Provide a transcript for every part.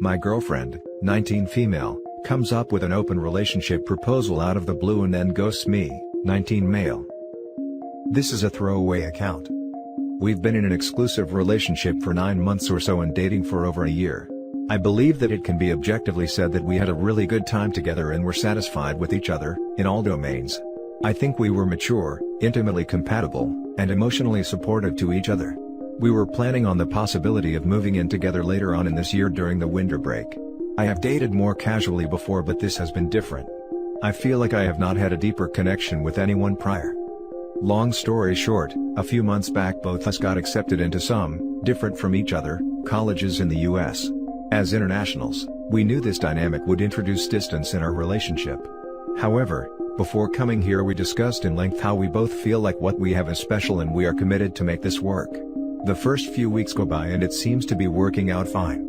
My girlfriend, 19 female, comes up with an open relationship proposal out of the blue and then ghosts me, 19 male. This is a throwaway account. We've been in an exclusive relationship for 9 months or so and dating for over a year. I believe that it can be objectively said that we had a really good time together and were satisfied with each other, in all domains. I think we were mature, intimately compatible, and emotionally supportive to each other. We were planning on the possibility of moving in together later on in this year during the winter break. I have dated more casually before, but this has been different. I feel like I have not had a deeper connection with anyone prior. Long story short, a few months back both us got accepted into some, different from each other, colleges in the US. As internationals, we knew this dynamic would introduce distance in our relationship. However, before coming here we discussed in length how we both feel like what we have is special and we are committed to make this work. The first few weeks go by and it seems to be working out fine.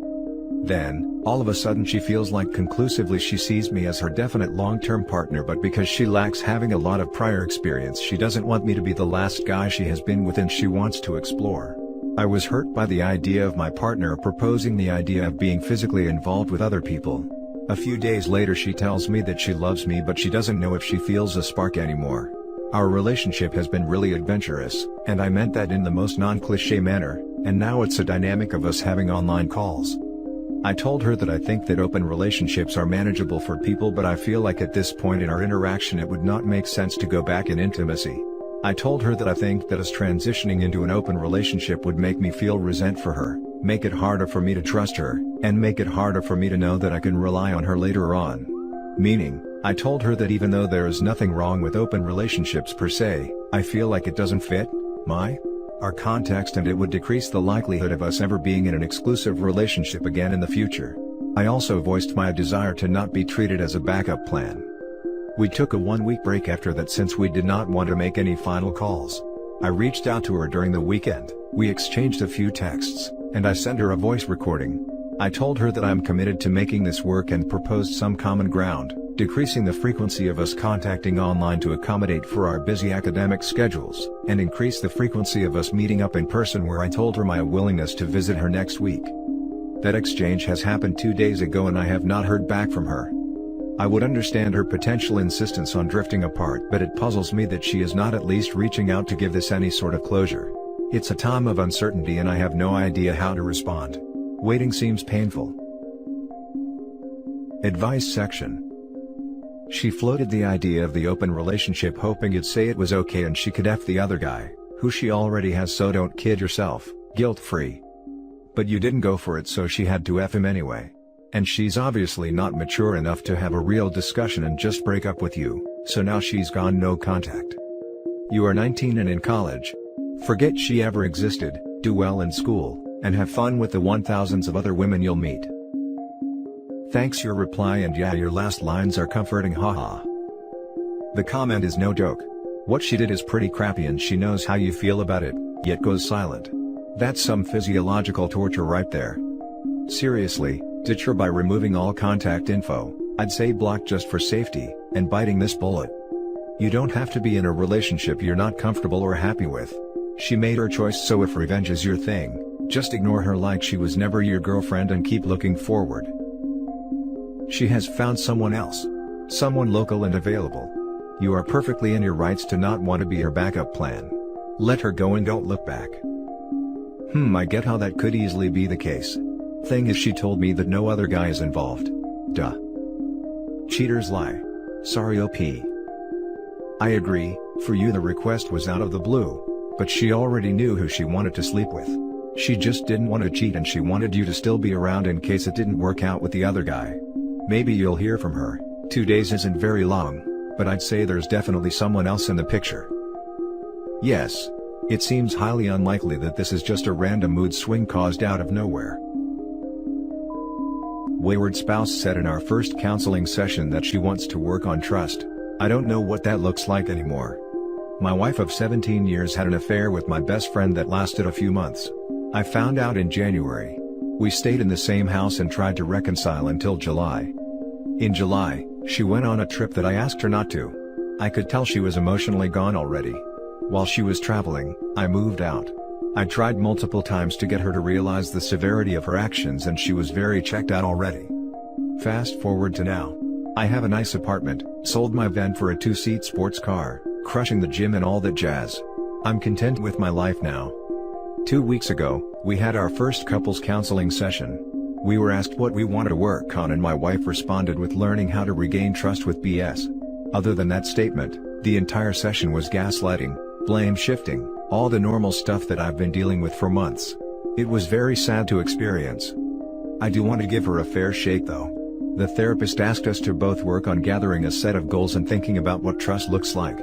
Then, all of a sudden she feels like conclusively she sees me as her definite long-term partner, but because she lacks having a lot of prior experience she doesn't want me to be the last guy she has been with and she wants to explore. I was hurt by the idea of my partner proposing the idea of being physically involved with other people. A few days later she tells me that she loves me but she doesn't know if she feels a spark anymore. Our relationship has been really adventurous, and I meant that in the most non-cliché manner, and now it's a dynamic of us having online calls. I told her that I think that open relationships are manageable for people, but I feel like at this point in our interaction it would not make sense to go back in intimacy. I told her that I think that us transitioning into an open relationship would make me feel resent for her, make it harder for me to trust her, and make it harder for me to know that I can rely on her later on. Meaning, I told her that even though there is nothing wrong with open relationships per se, I feel like it doesn't fit our context and it would decrease the likelihood of us ever being in an exclusive relationship again in the future. I also voiced my desire to not be treated as a backup plan. We took a 1-week break after that since we did not want to make any final calls. I reached out to her during the weekend, we exchanged a few texts, and I sent her a voice recording. I told her that I'm committed to making this work and proposed some common ground, decreasing the frequency of us contacting online to accommodate for our busy academic schedules, and increase the frequency of us meeting up in person, where I told her my willingness to visit her next week. That exchange has happened 2 days ago and I have not heard back from her. I would understand her potential insistence on drifting apart, but it puzzles me that she is not at least reaching out to give this any sort of closure. It's a time of uncertainty and I have no idea how to respond. Waiting seems painful. Advice section. She floated the idea of the open relationship hoping you'd say it was okay and she could F the other guy, who she already has, so don't kid yourself, guilt-free. But you didn't go for it, so she had to F him anyway. And she's obviously not mature enough to have a real discussion and just break up with you, so now she's gone no contact. You are 19 and in college. Forget she ever existed, do well in school, and have fun with the 1000s of other women you'll meet. Thanks your reply, and yeah, your last lines are comforting, haha. The comment is no joke. What she did is pretty crappy and she knows how you feel about it, yet goes silent. That's some physiological torture right there. Seriously, ditch her by removing all contact info, I'd say block just for safety, and biting this bullet. You don't have to be in a relationship you're not comfortable or happy with. She made her choice, so if revenge is your thing, just ignore her like she was never your girlfriend and keep looking forward. She has found someone else. Someone local and available. You are perfectly in your rights to not want to be her backup plan. Let her go and don't look back. I get how that could easily be the case. Thing is, she told me that no other guy is involved. Duh. Cheaters lie. Sorry OP. I agree, for you the request was out of the blue, but she already knew who she wanted to sleep with. She just didn't want to cheat and she wanted you to still be around in case it didn't work out with the other guy. Maybe you'll hear from her. 2 days isn't very long, but I'd say there's definitely someone else in the picture. Yes. It seems highly unlikely that this is just a random mood swing caused out of nowhere. Wayward spouse said in our first counseling session that she wants to work on trust. I don't know what that looks like anymore. My wife of 17 years had an affair with my best friend that lasted a few months. I found out in January. We stayed in the same house and tried to reconcile until July. In July, she went on a trip that I asked her not to. I could tell she was emotionally gone already. While she was traveling, I moved out. I tried multiple times to get her to realize the severity of her actions and she was very checked out already. Fast forward to now. I have a nice apartment, sold my van for a 2-seat sports car, crushing the gym and all that jazz. I'm content with my life now. 2 weeks ago, we had our first couples counseling session. We were asked what we wanted to work on and my wife responded with learning how to regain trust with BS. Other than that statement, the entire session was gaslighting, blame shifting, all the normal stuff that I've been dealing with for months. It was very sad to experience. I do want to give her a fair shake though. The therapist asked us to both work on gathering a set of goals and thinking about what trust looks like.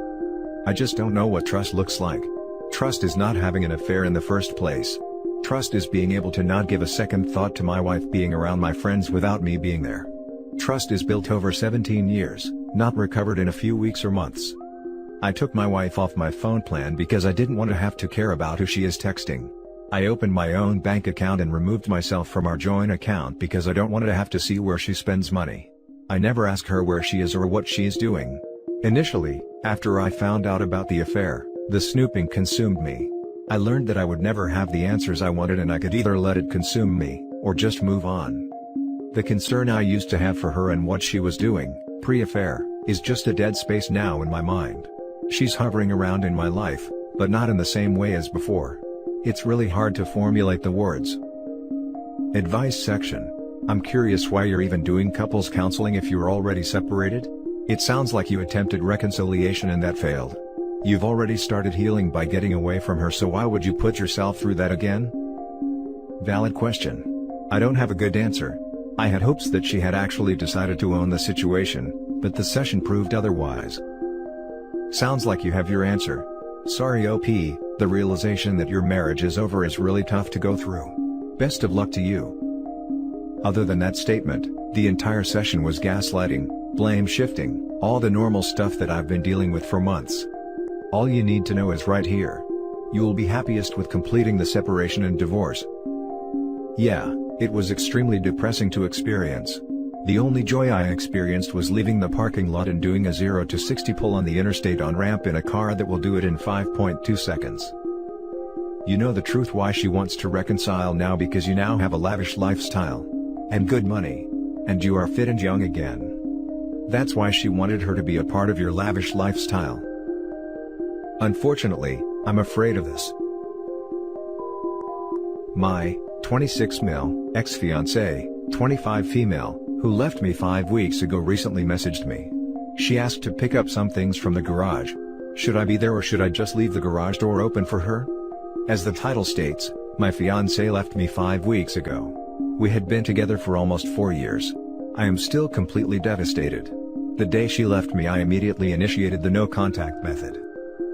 I just don't know what trust looks like. Trust is not having an affair in the first place. Trust is being able to not give a second thought to my wife being around my friends without me being there. Trust is built over 17 years, not recovered in a few weeks or months. I took my wife off my phone plan because I didn't want to have to care about who she is texting. I opened my own bank account and removed myself from our joint account because I don't want to have to see where she spends money. I never ask her where she is or what she is doing. Initially, after I found out about the affair, the snooping consumed me. I learned that I would never have the answers I wanted and I could either let it consume me, or just move on. The concern I used to have for her and what she was doing, pre-affair, is just a dead space now in my mind. She's hovering around in my life, but not in the same way as before. It's really hard to formulate the words. Advice section. I'm curious why you're even doing couples counseling if you're already separated? It sounds like you attempted reconciliation and that failed. You've already started healing by getting away from her, so why would you put yourself through that again? Valid question. I don't have a good answer. I had hopes that she had actually decided to own the situation, but the session proved otherwise. Sounds like you have your answer. Sorry OP, the realization that your marriage is over is really tough to go through. Best of luck to you. Other than that statement, the entire session was gaslighting, blame shifting, all the normal stuff that I've been dealing with for months. All you need to know is right here. You will be happiest with completing the separation and divorce. Yeah, it was extremely depressing to experience. The only joy I experienced was leaving the parking lot and doing a 0 to 60 pull on the interstate on-ramp in a car that will do it in 5.2 seconds. You know the truth why she wants to reconcile now, because you now have a lavish lifestyle. And good money. And you are fit and young again. That's why she wanted her to be a part of your lavish lifestyle. Unfortunately, I'm afraid of this. My 26 male ex-fiancée, 25 female, who left me 5 weeks ago recently messaged me. She asked to pick up some things from the garage. Should I be there or should I just leave the garage door open for her? As the title states, my fiancé left me 5 weeks ago. We had been together for almost 4 years. I am still completely devastated. The day she left me, I immediately initiated the no contact method.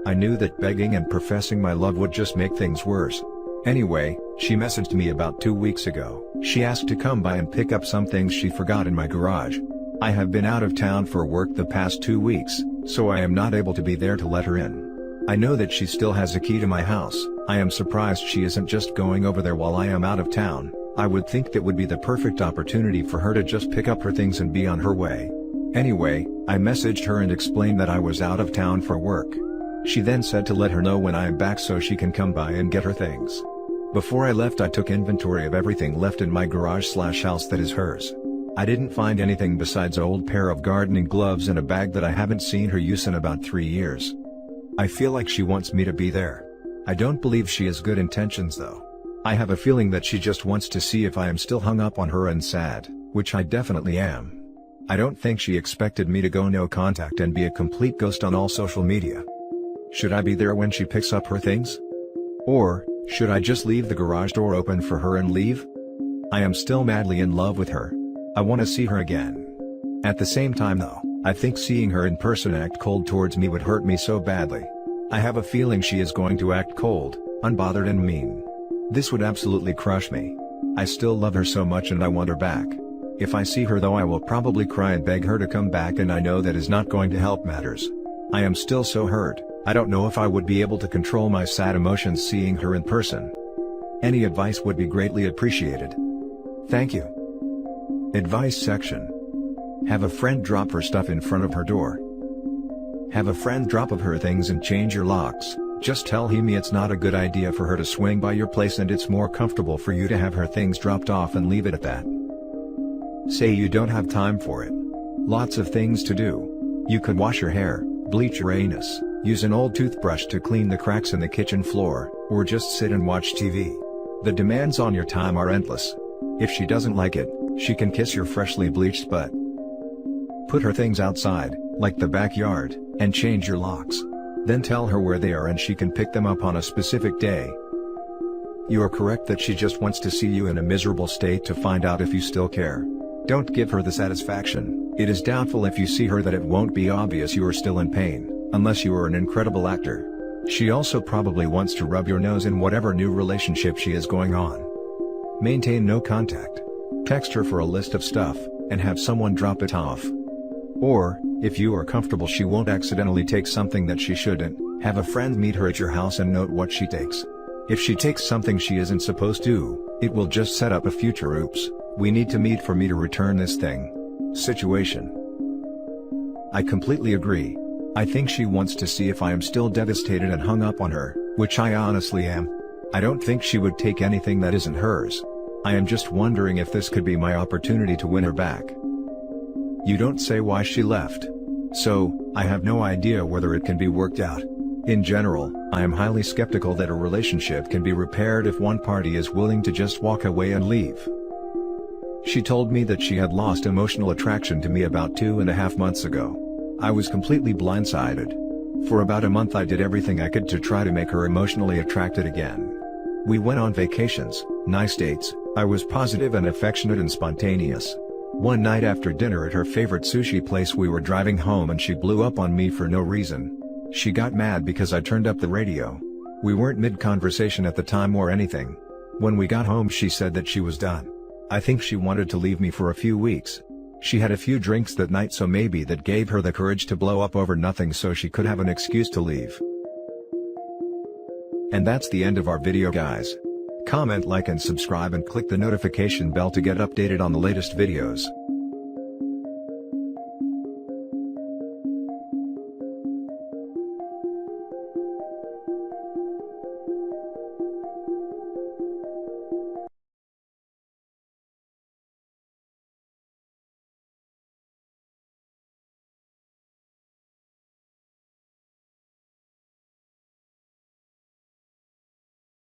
I knew that begging and professing my love would just make things worse. Anyway, she messaged me about 2 weeks ago. She asked to come by and pick up some things she forgot in my garage. I have been out of town for work the past 2 weeks, so I am not able to be there to let her in. I know that she still has a key to my house. I am surprised she isn't just going over there while I am out of town. I would think that would be the perfect opportunity for her to just pick up her things and be on her way. Anyway, I messaged her and explained that I was out of town for work. She then said to let her know when I am back so she can come by and get her things. Before I left, I took inventory of everything left in my garage/house that is hers. I didn't find anything besides an old pair of gardening gloves and a bag that I haven't seen her use in about 3 years. I feel like she wants me to be there. I don't believe she has good intentions though. I have a feeling that she just wants to see if I am still hung up on her and sad, which I definitely am. I don't think she expected me to go no contact and be a complete ghost on all social media. Should I be there when she picks up her things? Or, should I just leave the garage door open for her and leave? I am still madly in love with her. I want to see her again. At the same time though, I think seeing her in person act cold towards me would hurt me so badly. I have a feeling she is going to act cold, unbothered and mean. This would absolutely crush me. I still love her so much and I want her back. If I see her though, I will probably cry and beg her to come back, and I know that is not going to help matters. I am still so hurt. I don't know if I would be able to control my sad emotions seeing her in person. Any advice would be greatly appreciated. Thank you. Advice section. Have a friend drop her stuff in front of her door. Have a friend drop of her things and change your locks, Just tell him it's not a good idea for her to swing by your place and it's more comfortable for you to have her things dropped off and leave it at that. Say you don't have time for it. Lots of things to do. You could wash your hair, bleach your anus, use an old toothbrush to clean the cracks in the kitchen floor, or just sit and watch TV. The demands on your time are endless. If she doesn't like it, she can kiss your freshly bleached butt. Put her things outside, like the backyard, and change your locks. Then tell her where they are and she can pick them up on a specific day. You are correct that she just wants to see you in a miserable state to find out if you still care. Don't give her the satisfaction. It is doubtful if you see her that it won't be obvious you are still in pain, unless you are an incredible actor. She also probably wants to rub your nose in whatever new relationship she is going on. Maintain no contact. Text her for a list of stuff, and have someone drop it off. Or, if you are comfortable she won't accidentally take something that she shouldn't, have a friend meet her at your house and note what she takes. If she takes something she isn't supposed to, it will just set up a future "oops, we need to meet for me to return this thing" situation. I completely agree. I think she wants to see if I am still devastated and hung up on her, which I honestly am. I don't think she would take anything that isn't hers. I am just wondering if this could be my opportunity to win her back. You don't say why she left. So, I have no idea whether it can be worked out. In general, I am highly skeptical that a relationship can be repaired if one party is willing to just walk away and leave. She told me that she had lost emotional attraction to me about 2.5 months ago. I was completely blindsided. For about a month I did everything I could to try to make her emotionally attracted again. We went on vacations, nice dates, I was positive and affectionate and spontaneous. One night after dinner at her favorite sushi place we were driving home and she blew up on me for no reason. She got mad because I turned up the radio. We weren't mid-conversation at the time or anything. When we got home she said that she was done. I think she wanted to leave me for a few weeks. She had a few drinks that night so maybe that gave her the courage to blow up over nothing so she could have an excuse to leave. And that's the end of our video guys. Comment, like and subscribe and click the notification bell to get updated on the latest videos.